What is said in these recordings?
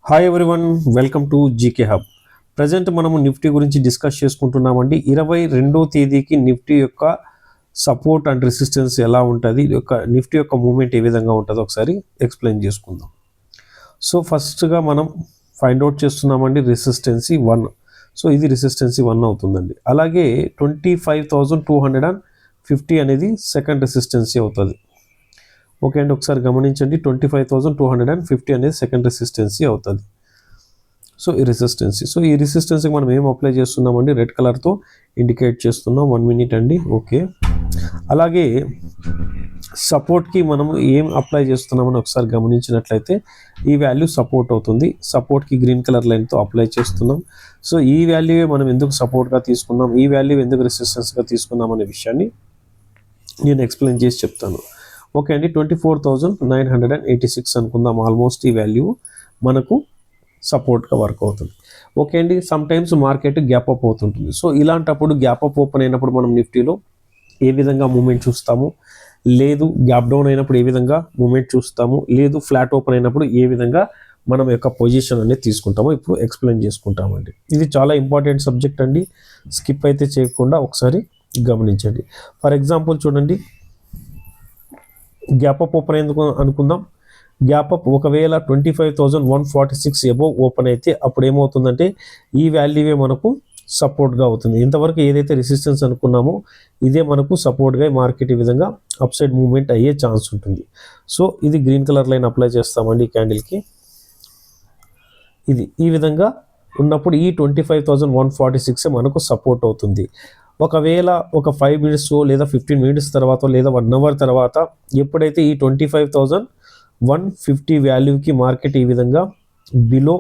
Hi everyone, welcome to GK hub. Present మనము Nifty గురించి discuss చేసుకుంటున్నామండి. 22వ తేదీకి నిఫ్టీ యొక్క సపోర్ట్ అండ్ రెసిస్టెన్స్ ఎలా ఉంటుంది, నిఫ్టీ యొక్క మూమెంట్ ఏ విధంగా ఉంటుందో ఒకసారి ఎక్స్ప్లెయిన్ చేసుకుందాం. సో ఫస్ట్గా మనం ఫైండ్ అవుట్ చేస్తున్నామండి రెసిస్టెన్సీ 1. సో ఇది రెసిస్టెన్సీ 1 అవుతుందండి. అలాగే 25,250 అనేది సెకండ్ రెసిస్టెన్సీ అవుతుంది. ఓకే అండి, ఒకసారి గమనించండి. 25,250 అనేది సెకండ్ రెసిస్టెన్సీ అవుతుంది. సో ఈ రెసిస్టెన్సీకి మనం ఏం అప్లై చేస్తున్నామండి, రెడ్ కలర్తో ఇండికేట్ చేస్తున్నాం. 1 మినిట్ అండి. ఓకే, అలాగే సపోర్ట్కి మనం ఏం అప్లై చేస్తున్నామని ఒకసారి గమనించినట్లయితే ఈ వాల్యూ సపోర్ట్ అవుతుంది. సపోర్ట్కి గ్రీన్ కలర్ లైన్తో అప్లై చేస్తున్నాం. సో ఈ వాల్యూ మనం ఎందుకు సపోర్ట్గా తీసుకున్నాం, ఈ వాల్యూ ఎందుకు రెసిస్టెన్స్గా తీసుకున్నాం అనే విషయాన్ని నేను ఎక్స్ప్లెయిన్ చేసి చెప్తాను. ఓకే అండి, 24,986 అనుకుందాం. ఆల్మోస్ట్ ఈ వాల్యూ మనకు సపోర్ట్గా వర్క్ అవుతుంది. ఓకే అండి, some times market gap up అవుతుంటుంది. సో ఇలాంటప్పుడు గ్యాప్ అప్ ఓపెన్ అయినప్పుడు మనం నిఫ్టీలో ఏ విధంగా మూమెంట్ చూస్తాము, లేదు గ్యాప్ డౌన్ అయినప్పుడు ఏ విధంగా మూమెంట్ చూస్తాము, లేదు ఫ్లాట్ ఓపెన్ అయినప్పుడు ఏ విధంగా మనం యొక్క పొజిషన్ అనేది తీసుకుంటామో ఇప్పుడు ఎక్స్ప్లెయిన్ చేసుకుంటామండి. ఇది చాలా ఇంపార్టెంట్ సబ్జెక్ట్ అండి. స్కిప్ అయితే చేయకుండా ఒకసారి గమనించండి. ఫర్ ఎగ్జాంపుల్ చూడండి, గ్యాప్ అప్ ఓపెన్ ఎందుకు అనుకుందాం. గ్యాప్ అప్ ఒకవేళ 25,146 అబోవ్ ఓపెన్ అయితే అప్పుడు ఏమవుతుందంటే ఈ వాల్యూవే మనకు సపోర్ట్గా అవుతుంది. ఇంతవరకు ఏదైతే రెసిస్టెన్స్ అనుకున్నామో ఇదే మనకు సపోర్ట్గా మార్కెట్ ఈ విధంగా అప్ సైడ్ మూవ్మెంట్ అయ్యే ఛాన్స్ ఉంటుంది. సో ఇది గ్రీన్ కలర్ లైన్ అప్లై చేస్తామండి ఈ క్యాండిల్కి. ఇది ఈ విధంగా ఉన్నప్పుడు ఈ 25,146 మనకు సపోర్ట్ అవుతుంది. ఒకవేళ ఒక 5 మినిట్స్ లేదా 15 మినిట్స్ తర్వాత లేదా 1 అవర్ తర్వాత ఎప్పుడైతే ఈ 25,150 వాల్యూకి మార్కెట్ ఈ విధంగా బిలో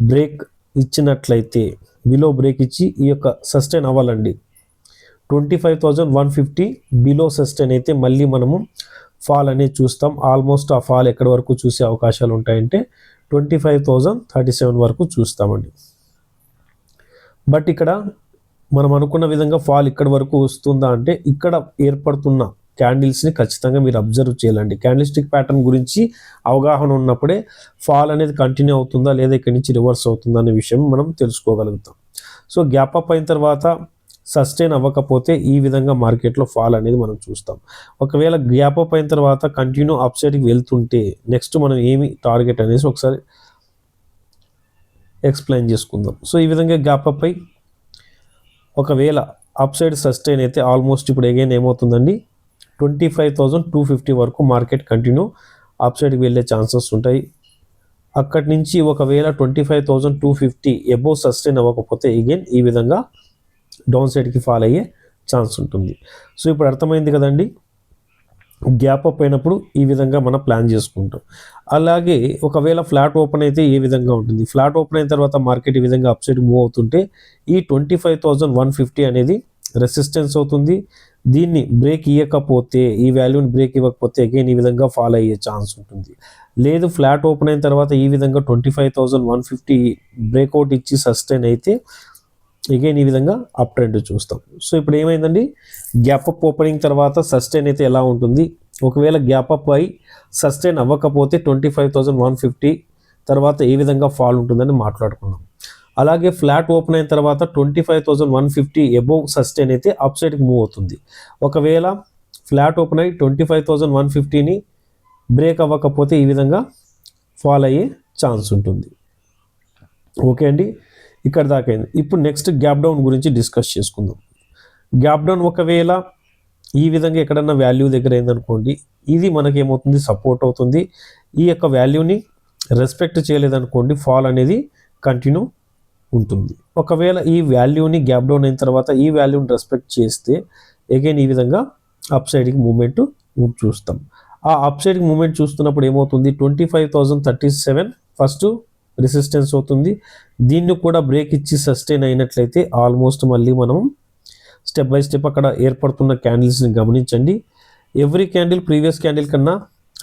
బ్రేక్ ఇచ్చినట్లయితే, బిలో బ్రేక్ ఇచ్చి ఈ యొక్క సస్టైన్ అవ్వాలండి. 25,150 బిలో సస్టైన్ అయితే మళ్ళీ మనము ఫాల్ అనేది చూస్తాం. ఆల్మోస్ట్ ఆ ఫాల్ ఎక్కడి వరకు చూసే అవకాశాలు ఉంటాయంటే 25,037 వరకు చూస్తామండి. బట్ ఇక్కడ మనం అనుకున్న విధంగా ఫాల్ ఇక్కడ వరకు వస్తుందా అంటే ఇక్కడ ఏర్పడుతున్న క్యాండిల్స్ని ఖచ్చితంగా మీరు అబ్జర్వ్ చేయాలండి. క్యాండిల్స్టిక్ ప్యాటర్న్ గురించి అవగాహన ఉన్నప్పుడే ఫాల్ అనేది కంటిన్యూ అవుతుందా లేదా ఇక్కడి నుంచి రివర్స్ అవుతుందా అనే విషయం మనం తెలుసుకోగలుగుతాం. సో గ్యాప్ అప్ అయిన తర్వాత సస్టైన్ అవ్వకపోతే ఈ విధంగా మార్కెట్లో ఫాల్ అనేది మనం చూస్తాం. ఒకవేళ గ్యాప్ అప్ అయిన తర్వాత కంటిన్యూ అప్ సైడ్కి వెళ్తుంటే నెక్స్ట్ మనం ఏమి టార్గెట్ అనేసి ఒకసారి ఎక్స్ప్లెయిన్ చేసుకుందాం. సో ఈ విధంగా గ్యాప్ అప్ అయి ఒకవేళ అప్ సైడ్ సస్టైన్ అయితే ఆల్మోస్ట్ ఇప్పుడు అగైన్ ఏమవుతుందండి 25,250 వరకు మార్కెట్ కంటిన్యూ అప్ సైడ్కి వెళ్ళే ఛాన్సెస్ ఉంటాయి. అక్కడి నుంచి ఒకవేళ 25,250 అబోవ్ సస్టైన్ అవ్వకపోతే అగైన్ ఈ విధంగా డౌన్ సైడ్కి ఫాల్ అయ్యే ఛాన్స్ ఉంటుంది. సో ఇప్పుడు అర్థమైంది కదండి, గ్యాప్ అప్ అయినప్పుడు ఈ విధంగా మనం ప్లాన్ చేసుకుంటాం. అలాగే ఒకవేళ ఫ్లాట్ ఓపెన్ అయితే ఏ విధంగా ఉంటుంది, ఫ్లాట్ ఓపెన్ అయిన తర్వాత మార్కెట్ ఈ విధంగా అప్ సైడ్ మూవ్ అవుతుంటే ఈ 25,150 అనేది రెసిస్టెన్స్ అవుతుంది. దీన్ని బ్రేక్ ఇవ్వకపోతే, ఈ వాల్యూని బ్రేక్ ఇవ్వకపోతే అగైన్ ఈ విధంగా ఫాలో అయ్యే ఛాన్స్ ఉంటుంది. లేదు ఫ్లాట్ ఓపెన్ అయిన తర్వాత ఈ విధంగా 25,150 బ్రేక్అవుట్ ఇచ్చి సస్టైన్ అయితే అగైన్ ఈ విధంగా అప్ ట్రెండ్ చూస్తాం. సో ఇప్పుడు ఏమైందండి, గ్యాప్ అప్ ఓపెనింగ్ తర్వాత సస్టైన్ అయితే ఎలా ఉంటుంది, ఒకవేళ గ్యాప్ అప్ అయి సస్టైన్ అవ్వకపోతే 25,150 తర్వాత ఏ విధంగా ఫాల్ ఉంటుందని మాట్లాడుకున్నాం. అలాగే ఫ్లాట్ ఓపెన్ అయిన తర్వాత 25,150 అబోవ్ సస్టైన్ అయితే అప్ సైడ్కి మూవ్ అవుతుంది. ఒకవేళ ఫ్లాట్ ఓపెన్ అయ్యి 25,150ని బ్రేక్ అవ్వకపోతే ఈ విధంగా ఫాల్ అయ్యే ఛాన్స్ ఉంటుంది. ఓకే అండి, ఇక్కడ దాకా అయింది. ఇప్పుడు నెక్స్ట్ గ్యాప్ డౌన్ గురించి డిస్కస్ చేసుకుందాం. గ్యాప్ డౌన్ ఒకవేళ ఈ విధంగా ఎక్కడన్నా వాల్యూ దగ్గర అయిందనుకోండి, ఇది మనకేమవుతుంది సపోర్ట్ అవుతుంది. ఈ యొక్క వాల్యూని రెస్పెక్ట్ చేయలేదనుకోండి ఫాల్ అనేది కంటిన్యూ ఉంటుంది. ఒకవేళ ఈ వాల్యూని గ్యాప్ డౌన్ అయిన తర్వాత ఈ వాల్యూని రెస్పెక్ట్ చేస్తే అగైన్ ఈ విధంగా అప్ సైడ్కి మూమెంట్ చూస్తాం. ఆ అప్ సైడ్కి మూమెంట్ చూస్తున్నప్పుడు ఏమవుతుంది 25,037 ఫస్ట్ రెసిస్టెన్స్ అవుతుంది. దీన్ని కూడా బ్రేక్ ఇచ్చి సస్టైన్ అయినట్లయితే ఆల్మోస్ట్ మళ్ళీ మనం స్టెప్ బై స్టెప్ అక్కడ ఏర్పడుతున్న క్యాండిల్స్ని గమనించండి. ఎవ్రీ క్యాండిల్ ప్రీవియస్ క్యాండిల్ కన్నా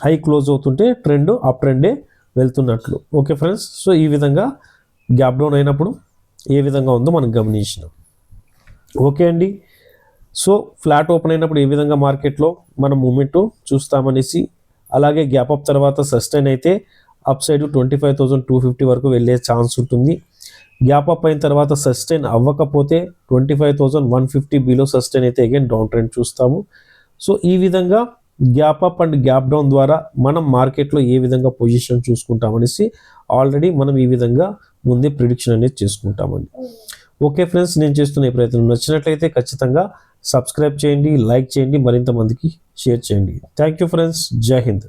హై క్లోజ్ అవుతుంటే ట్రెండ్ అప్ ట్రెండే వెళ్తున్నట్లు. ఓకే ఫ్రెండ్స్, సో ఈ విధంగా గ్యాప్ డౌన్ అయినప్పుడు ఏ విధంగా ఉందో మనం గమనించినాం. ఓకే అండి, సో ఫ్లాట్ ఓపెన్ అయినప్పుడు ఏ విధంగా మార్కెట్లో మనం మూమెంట్ చూస్తామనేసి, అలాగే గ్యాప్ అప్ తర్వాత సస్టైన్ అయితే అప్ సైడ్ 25,250 వరకు వెళ్ళే ఛాన్స్ ఉంటుంది. గ్యాప్ అప్ అయిన తర్వాత సస్టైన్ అవ్వకపోతే 25,150 బిలో సస్టైన్ అయితే అగైన్ డౌన్ ట్రెండ్ చూస్తాము. సో ఈ విధంగా gap up and gap down ద్వారా మనం మార్కెట్లో ఏ విధంగా పొజిషన్ చూసుకుంటామనేసి ఆల్రెడీ మనం ఈ విధంగా ముందే ప్రిడిక్షన్ అనేది చేసుకుంటామండి. ఓకే ఫ్రెండ్స్, నేను చేస్తున్న ఈ ప్రయత్నం నచ్చినట్లయితే ఖచ్చితంగా సబ్స్క్రైబ్ చేయండి, లైక్ చేయండి, మరింత మందికి షేర్ చేయండి. థ్యాంక్ యూ ఫ్రెండ్స్, జై హింద్.